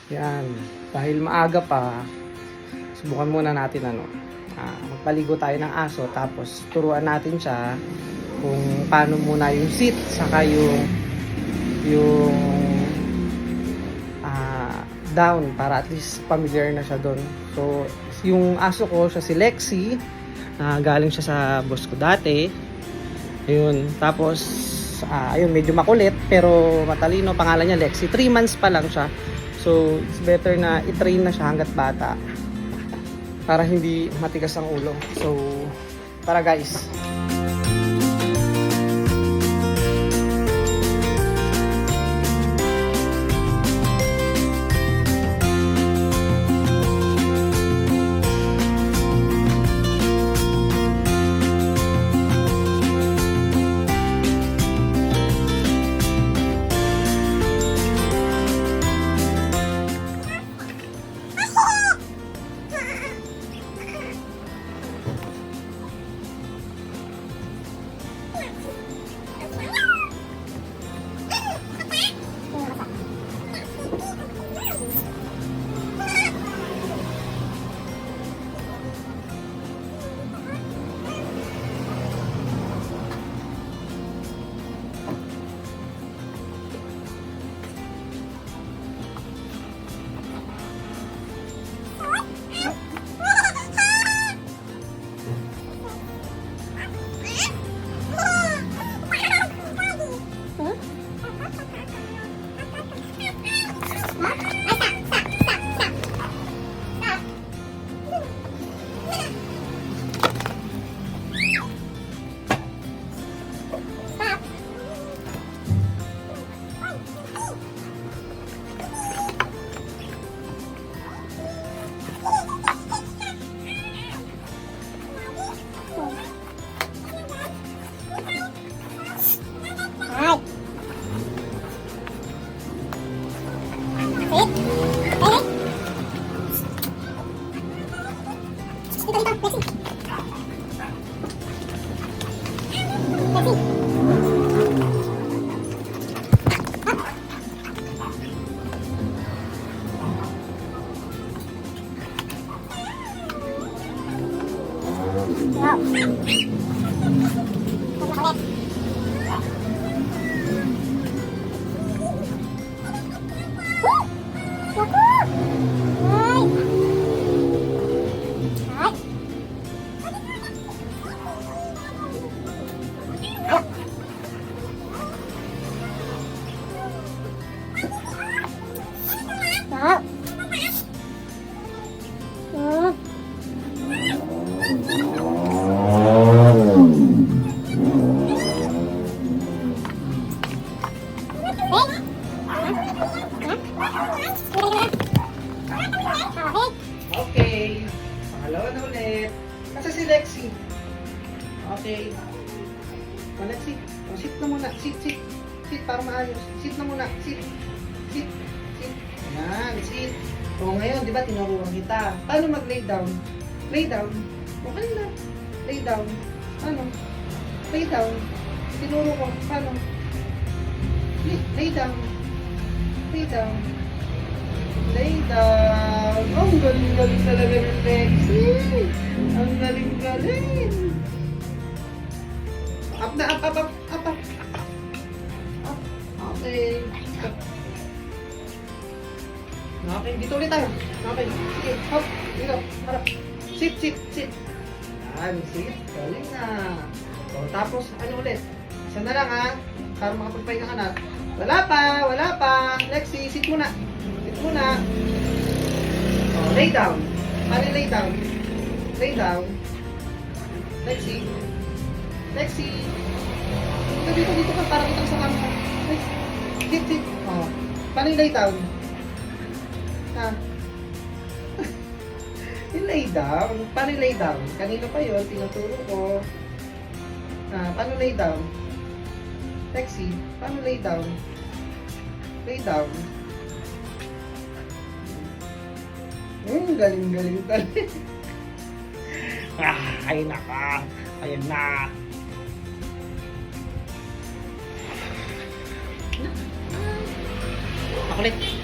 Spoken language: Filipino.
Yan. Dahil maaga pa, subukan muna natin magpaligo tayo ng aso, tapos turuan natin siya kung paano muna yung sit, saka yung down, para at least familiar na siya doon. So, yung aso ko, siya si Lexi, galing siya sa boss ko dati. Ayun, tapos ayun, medyo makulit pero matalino, pangalan niya Lexi. 3 months pa lang siya. So, it's better na i-train na siya hanggat bata para hindi matigas ang ulo. So, tara guys. Okay, pangalawa na ulit. Nasa si Lexi. Okay. Lexi, sit na muna. Sit para maayos. Sit na muna. Sit. Ayan, sit. O ngayon, di ba, tinuruan kita. Paano mag-lay down? Lay down. Okay na. Lay down. Ano? Lay down. Tinuro ko. Paano? Lay down. Lay down. Lay down. Oh, ang galing-galing talaga ng Lexi. Ang galing-galing. Up na, up. Okay. Okay, dito ulit tayo. Okay, sige, hop, dito, harap. Sit. Yan, sit. Galing na. O, tapos, ano ulit? Isa na lang ha, para makapagpahinga ka na. Wala pa. Lexi, sit muna. O, lay down. Paano lay down? Lay down. Lexi. Dito ka, para kitang sa kamera. Sit. O, paano lay down? Ha? Lay down. Paano lay down? Kanina pa yun, tinuturo ko. Paano lay down? Lexi, paano lay down? Lay down. Galing. Ay naka. Ayan na. Makulit.